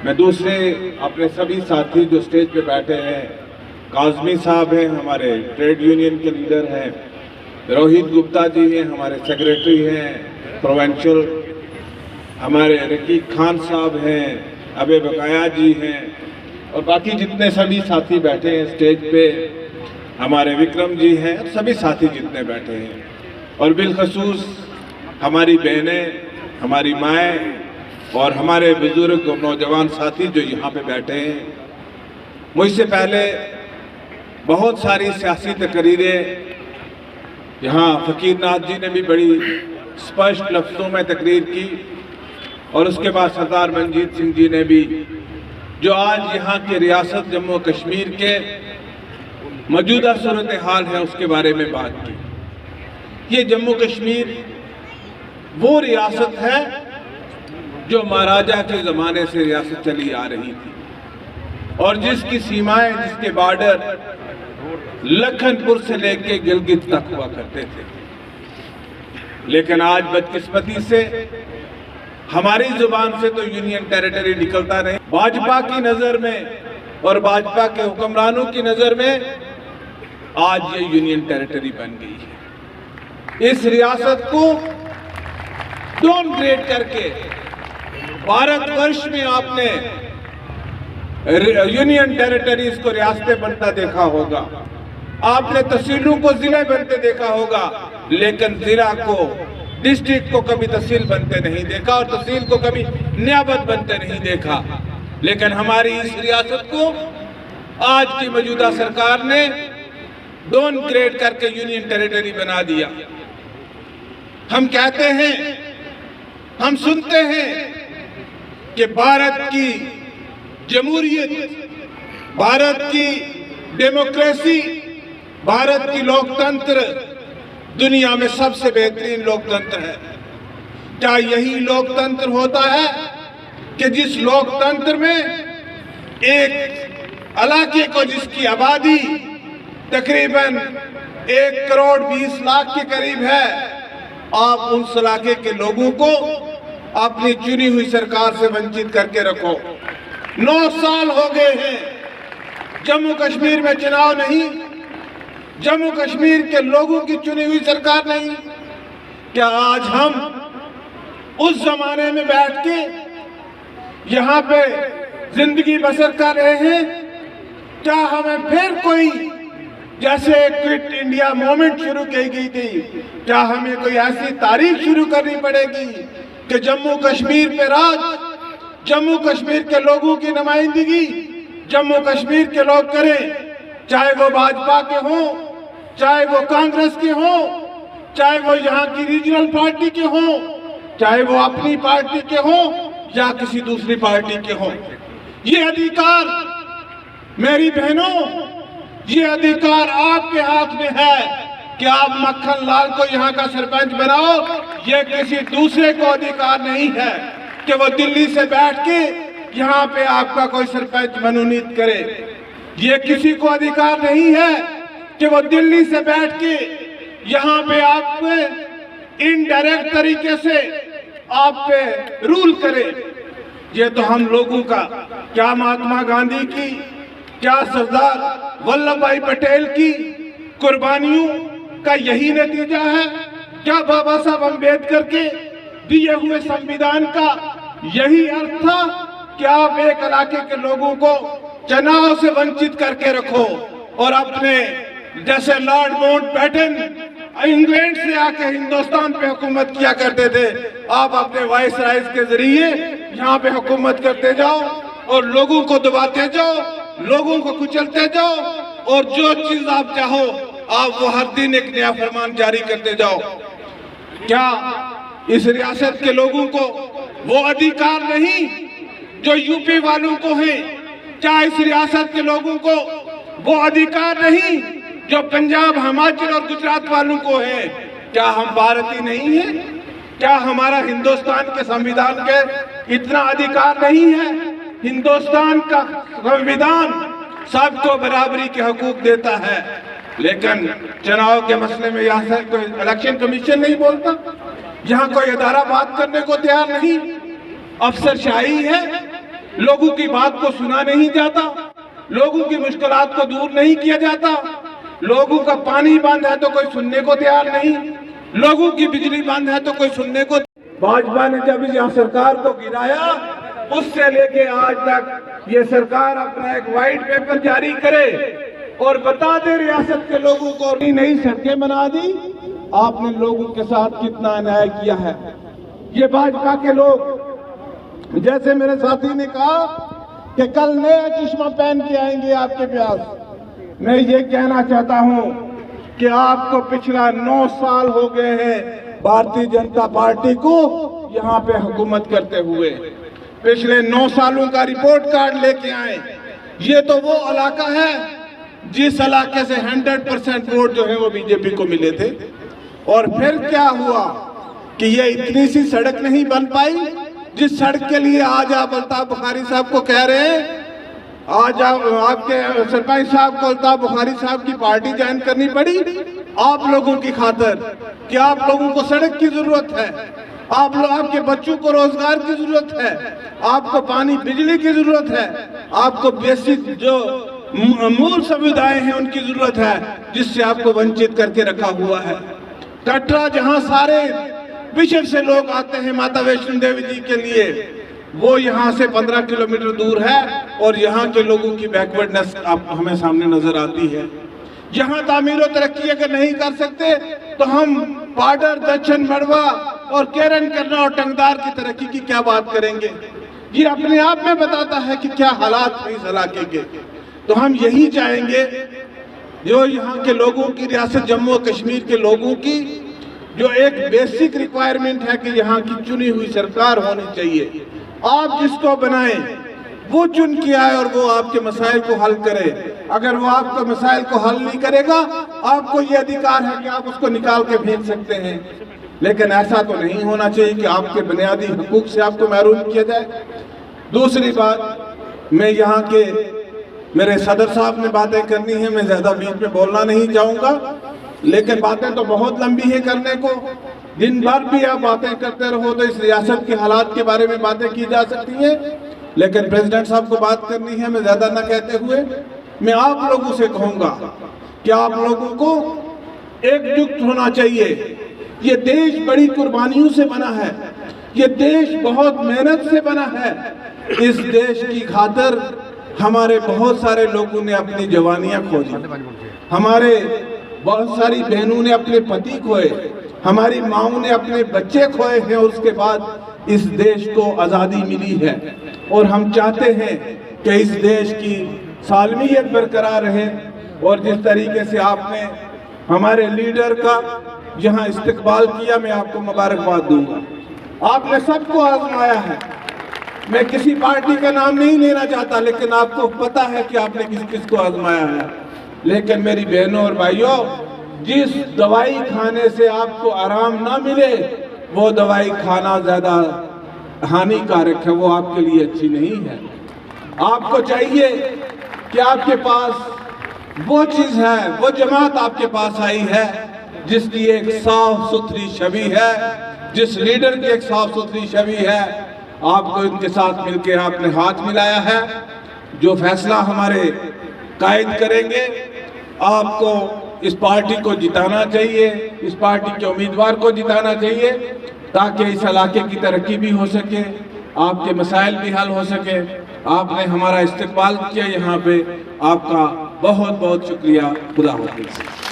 मैं दूसरे अपने सभी साथी जो स्टेज पे बैठे हैं, काजमी साहब हैं, हमारे ट्रेड यूनियन के लीडर हैं, रोहित गुप्ता जी हैं, हमारे सेक्रेटरी हैं प्रोविंशियल, हमारे रकीब खान साहब हैं, अबे बकाया जी हैं, और बाकी जितने सभी साथी बैठे हैं स्टेज पे, हमारे विक्रम जी हैं, सभी साथी जितने बैठे हैं, और बिलखसूस हमारी बहनें, हमारी माएँ और हमारे बुजुर्ग और नौजवान साथी जो यहाँ पे बैठे हैं। मुझसे पहले बहुत सारी सियासी तकरीरें यहाँ फ़कीर नाथ जी ने भी बड़ी स्पष्ट लफ्ज़ों में तकरीर की, और उसके बाद सरदार मनजीत सिंह जी ने भी, जो आज यहाँ के रियासत जम्मू कश्मीर के मौजूदा सूरत हाल है उसके बारे में बात की। ये जम्मू कश्मीर वो रियासत है जो महाराजा के ज़माने से रियासत चली आ रही थी, और जिसकी सीमाएं, जिसके बॉर्डर लखनपुर से लेके गिलगित तक हुआ करते थे। लेकिन आज बदकिस्मती से हमारी जुबान से तो यूनियन टेरिटरी निकलता नहीं। भाजपा की नजर में और भाजपा के हुक्मरानों की नजर में आज ये यूनियन टेरिटरी बन गई है। इस रियासत को डाउनग्रेड करके भारतवर्ष में आपने यूनियन टेरिटरीज को रियासतें बनता देखा होगा, आपने तहसीलों को जिले बनते देखा होगा, लेकिन जिला को, डिस्ट्रिक्ट को कभी तहसील बनते नहीं देखा, और तहसील को कभी नियाबत बनते नहीं देखा। लेकिन हमारी इस रियासत को आज की मौजूदा सरकार ने डाउनग्रेड करके यूनियन टेरिटरी बना दिया। हम कहते हैं, हम सुनते हैं कि भारत की जमहूरियत, भारत की डेमोक्रेसी, भारत की लोकतंत्र दुनिया में सबसे बेहतरीन लोकतंत्र है। क्या यही लोकतंत्र होता है कि जिस लोकतंत्र में एक इलाके को, जिसकी आबादी तकरीबन 1 करोड़ 20 लाख के करीब है, आप उस इलाके के लोगों को अपनी चुनी हुई सरकार से वंचित करके रखो। 9 साल हो गए हैं जम्मू कश्मीर में चुनाव नहीं, जम्मू कश्मीर के लोगों की चुनी हुई सरकार नहीं। क्या आज हम उस जमाने में बैठ के यहाँ पे जिंदगी बसर कर रहे हैं? क्या हमें फिर कोई, जैसे क्विट इंडिया मूवमेंट शुरू की गई थी, क्या हमें कोई ऐसी तारीख शुरू करनी पड़ेगी कि जम्मू कश्मीर पे राज, जम्मू कश्मीर के लोगों की नुमाइंदगी जम्मू कश्मीर के लोग करें? चाहे वो भाजपा के हों, चाहे वो कांग्रेस के हों, चाहे वो यहाँ की रीजनल पार्टी के हों, चाहे वो अपनी पार्टी के हों या किसी दूसरी पार्टी के हों। ये अधिकार, मेरी बहनों, ये अधिकार आपके हाथ में है कि आप मक्खन लाल को यहाँ का सरपंच बनाओ। ये किसी दूसरे को अधिकार नहीं है कि वो दिल्ली से बैठ के यहाँ पे आपका कोई सरपंच मनोनीत करे। ये किसी को अधिकार नहीं है कि वो दिल्ली से बैठ के यहाँ पे आप पे इनडायरेक्ट तरीके से आप पे रूल करे। ये तो हम लोगों का, क्या महात्मा गांधी की, क्या सरदार वल्लभ भाई पटेल की कुर्बानियों का यही नतीजा है? क्या बाबा साहब अम्बेडकर के दिए हुए संविधान का यही अर्थ था कि आप एक इलाके के लोगों को चुनाव से वंचित करके रखो, और अपने जैसे लॉर्ड माउंटबेटन इंग्लैंड से आके हिंदुस्तान पे हुकूमत किया करते थे, आप अपने वाइस राइज के जरिए यहाँ पे हुकूमत करते जाओ और लोगों को दबाते जाओ, लोगों को कुचलते जाओ, और जो चीज आप चाहो आप वो हर दिन एक नया फरमान जारी करते जाओ। क्या इस रियासत के लोगों को वो अधिकार नहीं जो यूपी वालों को है? क्या इस रियासत के लोगों को वो अधिकार नहीं जो पंजाब, हिमाचल और गुजरात वालों को है? क्या हम भारतीय नहीं है? क्या हमारा हिंदुस्तान के संविधान के इतना अधिकार नहीं है? हिंदुस्तान का संविधान सबको बराबरी के हकूक देता है, लेकिन चुनाव के मसले में यहाँ से कोई इलेक्शन कमीशन नहीं बोलता, यहाँ कोई अदारा बात करने को तैयार नहीं, अफसरशाही है। लोगों की बात को सुना नहीं जाता, लोगों की मुश्किलात को दूर नहीं किया जाता। लोगों का पानी बंद है तो कोई सुनने को तैयार नहीं, लोगों की बिजली बंद है तो कोई सुनने को। भाजपा ने जब यहाँ सरकार को गिराया, उससे लेके आज तक ये सरकार अपना एक व्हाइट पेपर जारी करे और बता दे रियासत के लोगों को नई सड़कें बना दी। आपने लोगों के साथ कितना अन्याय किया है। ये भाजपा के लोग, जैसे मेरे साथी ने कहा कि कल नया चश्मा पहन के आएंगे आपके पास, मैं ये कहना चाहता हूं कि आपको पिछला 9 साल हो गए हैं भारतीय जनता पार्टी को यहां पे हुकूमत करते हुए। पिछले 9 सालों का रिपोर्ट कार्ड लेके आए। ये तो वो इलाका है जिस इलाके से 100% वोट जो है वो बीजेपी को मिले थे। और फिर क्या हुआ कि ये इतनी सी सड़क नहीं बन पाई जिस सड़क के लिए आज आप अल्ताफ बुखारी साहब को कह रहे हैं। आज आपके सरपंच साहब को अल्ताफ बुखारी साहब की पार्टी ज्वाइन करनी पड़ी आप लोगों की खातिर कि आप लोगों को सड़क की जरूरत है, आपके बच्चों को रोजगार की जरूरत है, आपको पानी बिजली की जरूरत है, आपको बेसिक जो मूल सुविधाएं हैं उनकी जरूरत है, जिससे आपको वंचित करके रखा हुआ है। कटरा जहां सारे विश्व से लोग आते हैं माता वैष्णो देवी जी के लिए, वो यहाँ से 15 किलोमीटर दूर है और यहाँ के लोगों की बैकवर्डनेस आप हमें सामने नजर आती है। यहाँ तामीर और तरक्की अगर नहीं कर सकते तो हम पाडर, दक्षिण मड़वा और केरन करना और टंगदार की तरक्की की क्या बात करेंगे। ये अपने आप में बताता है कि क्या हालात है इस इलाके के। तो हम यही चाहेंगे जो यहाँ के लोगों की, रियासत जम्मू और कश्मीर के लोगों की जो एक बेसिक रिक्वायरमेंट है कि यहाँ की चुनी हुई सरकार होनी चाहिए। आप जिसको बनाएं वो चुन के आए और वो आपके मसाइल को हल करे। अगर वो आपके मसाइल को हल नहीं करेगा, आपको ये अधिकार है कि आप उसको निकाल के भेज सकते हैं। लेकिन ऐसा तो नहीं होना चाहिए कि आपके बुनियादी हकूक से आपको महरूम किया जाए। दूसरी बात, मैं यहाँ के मेरे सदर साहब ने बातें करनी है, मैं ज्यादा बीच में बोलना नहीं चाहूंगा, लेकिन बातें तो बहुत लंबी है करने को। दिन भर भी आप बातें करते रहो तो इस रियासत के हालात के बारे में बातें की जा सकती हैं, लेकिन प्रेसिडेंट साहब को बात करनी है। मैं ज्यादा न कहते हुए मैं आप लोगों से कहूंगा कि आप लोगों को एकजुट होना चाहिए। ये देश बड़ी कुर्बानियों से बना है, ये देश बहुत मेहनत से बना है। इस देश की खातिर हमारे बहुत सारे लोगों ने अपनी जवानियां खो दी, हमारे बहुत सारी बहनों ने अपने पति खोए, हमारी माओं ने अपने बच्चे खोए हैं। और उसके बाद इस देश को आज़ादी मिली है और हम चाहते हैं कि इस देश की सालमियत बरकरार रहे। और जिस तरीके से आपने हमारे लीडर का यहाँ इस्तकबाल किया, मैं आपको मुबारकबाद दूंगा। आपने सबको आजमाया है। मैं किसी पार्टी का नाम नहीं लेना चाहता, लेकिन आपको पता है कि आपने किस किस को आजमाया है। लेकिन मेरी बहनों और भाइयों, जिस दवाई खाने से आपको आराम ना मिले वो दवाई खाना ज्यादा हानिकारक है, वो आपके लिए अच्छी नहीं है। आपको चाहिए कि आपके पास वो चीज है, वो जमात आपके पास आई है जिसकी एक साफ सुथरी छवि है, जिस लीडर की एक साफ सुथरी छवि है। आपको इनके साथ मिलकर आपने हाथ मिलाया है। जो फैसला हमारे कायद करेंगे, आपको इस पार्टी को जिताना चाहिए, इस पार्टी के उम्मीदवार को जिताना चाहिए, ताकि इस इलाके की तरक्की भी हो सके, आपके मसाइल भी हल हो सके। आपने हमारा इस्तकबाल किया यहाँ पे, आपका बहुत बहुत शुक्रिया। खुदा हाफिज़।